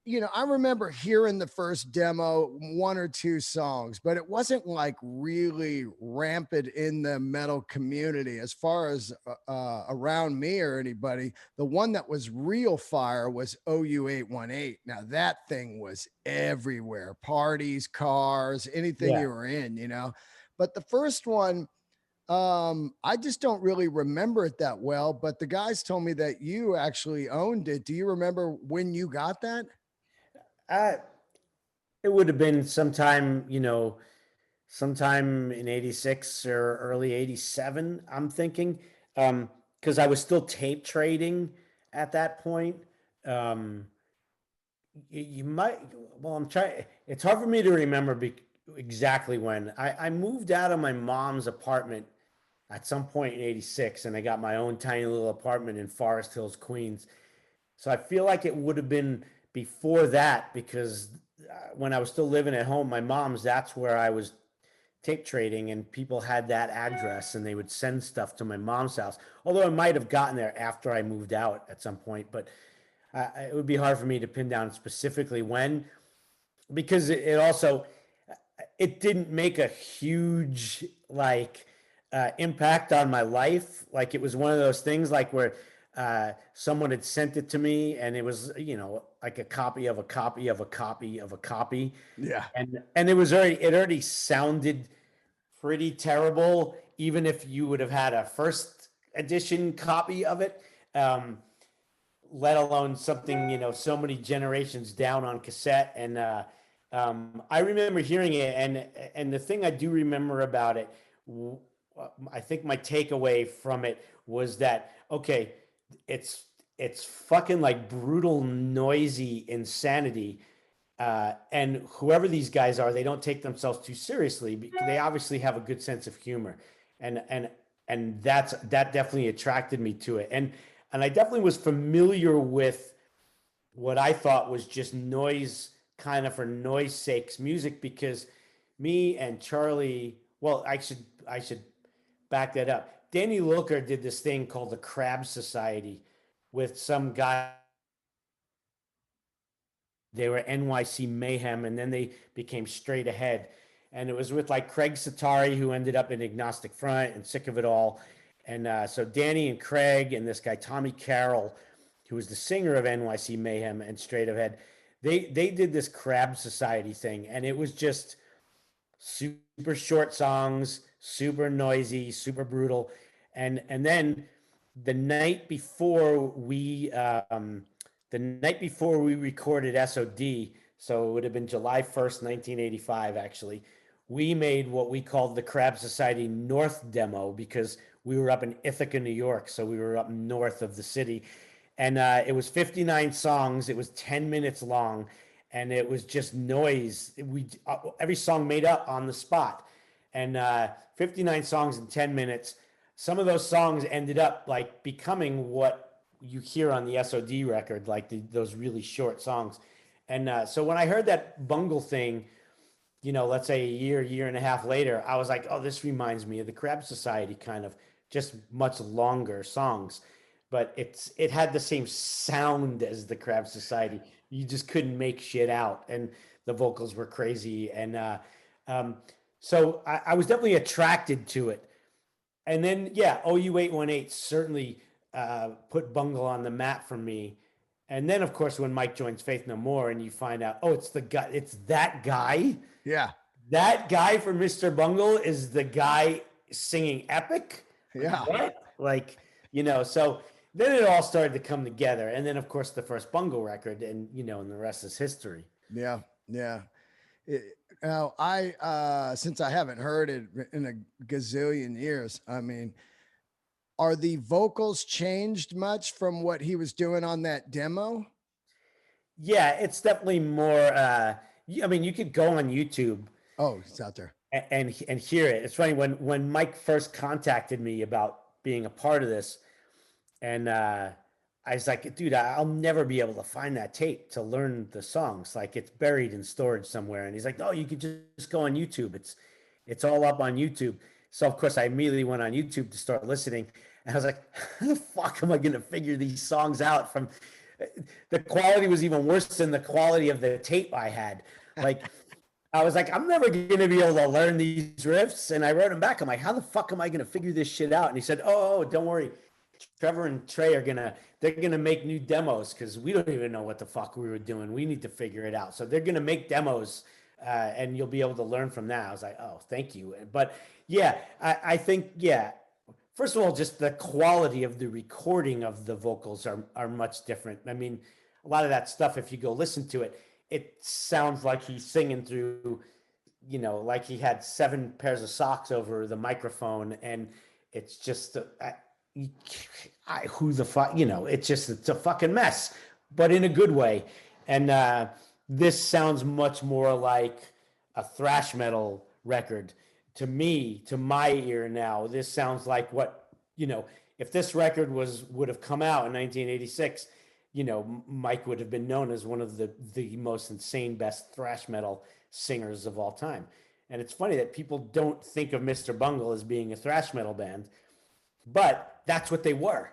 I remember hearing the first demo, one or two songs, but it wasn't like really rampant in the metal community as far as around me or anybody. The one that was real fire was OU818. Now that thing was everywhere, parties, cars, anything Yeah. you were in. But the first one, I just don't really remember it that well, but the guys told me that you actually owned it. Do you remember when you got that? Uh, it would have been sometime, sometime in 86 or early 87, I'm thinking. Because I was still tape trading at that point. Um, you might, well, I'm trying, it's hard for me to remember exactly when. I moved out of my mom's apartment at some point in 86, and I got my own tiny little apartment in Forest Hills, Queens. So I feel like it would have been before that because when I was still living at home, my mom's, that's where I was tape trading, and people had that address and they would send stuff to my mom's house. Although I might have gotten there after I moved out at some point, but it would be hard for me to pin down specifically when, because it also, it didn't make a huge impact on my life. Like it was one of those things like where someone had sent it to me and it was, like a copy of a copy of a copy of a copy. Yeah. And it already sounded pretty terrible, even if you would have had a first edition copy of it. Um, Let alone something, so many generations down on cassette. And I remember hearing it, and the thing I do remember about it, I think my takeaway from it was that okay, it's it's fucking like brutal, noisy insanity. And whoever these guys are, they don't take themselves too seriously because they obviously have a good sense of humor, and and that definitely attracted me to it. And I definitely was familiar with what I thought was just noise, kind of for noise sakes music, because me and Charlie, well, I should back that up. Danny Lilker did this thing called the Crab Society with some guys. They were NYC Mayhem, and then they became Straight Ahead. And it was with like Craig Satari, who ended up in Agnostic Front and Sick of It All. And so Danny and Craig and this guy Tommy Carroll, who was the singer of NYC Mayhem and Straight Ahead, they did this Crab Society thing, and it was just super short songs, super noisy, super brutal. And then the night before we recorded SOD, so it would have been July 1st, 1985 actually. We made what we called the Crab Society North demo because we were up in Ithaca, New York, so we were up north of the city. And it was 59 songs. It was 10 minutes long, and it was just noise. Every song made up on the spot, and 59 songs in 10 minutes. Some of those songs ended up like becoming what you hear on the SOD record, like those really short songs. And so when I heard that Bungle thing, let's say a year and a half later, I was like, oh, this reminds me of the Crab Society, kind of just much longer songs. But it had the same sound as the Crab Society. You just couldn't make shit out, and the vocals were crazy. And um, so I was definitely attracted to it. And then, yeah, OU818 certainly put Bungle on the map for me. And then, of course, when Mike joins Faith No More, and you find out, oh, it's the guy, it's that guy. Yeah. That guy for Mr. Bungle is the guy singing Epic. Like, Yeah. what? Like, so then it all started to come together. And then, of course, the first Bungle record, and the rest is history. Yeah. Yeah. Now, since I haven't heard it in a gazillion years, I mean, are the vocals changed much from what he was doing on that demo? Yeah, it's definitely more. I mean, you could go on YouTube Oh, it's out there. and hear it. It's funny when Mike first contacted me about being a part of this, and I was like, dude, I'll never be able to find that tape to learn the songs. Like it's buried in storage somewhere. And he's like, oh, you could just go on YouTube. It's all up on YouTube. So of course I immediately went on YouTube to start listening. And I was like, how the fuck am I gonna figure these songs out from the quality was even worse than the quality of the tape I had. Like, I was like, I'm never going to be able to learn these riffs. And I wrote him back. I'm like, how the fuck am I going to figure this shit out? And he said, oh, don't worry. Trevor and Trey they're going to make new demos because we don't even know what the fuck we were doing. We need to figure it out. So they're going to make demos and you'll be able to learn from that. I was like, oh, thank you. But yeah, I think, yeah, first of all, just the quality of the recording of the vocals are much different. I mean, a lot of that stuff, if you go listen to it, it sounds like he's singing through, like he had 7 pairs of socks over the microphone, and it's just who the fuck, it's a fucking mess, but in a good way. And this sounds much more like a thrash metal record to me, to my ear now. This sounds like what, if this record would have come out in 1986, Mike would have been known as one of the most insane, best thrash metal singers of all time. And it's funny that people don't think of Mr. Bungle as being a thrash metal band, but that's what they were.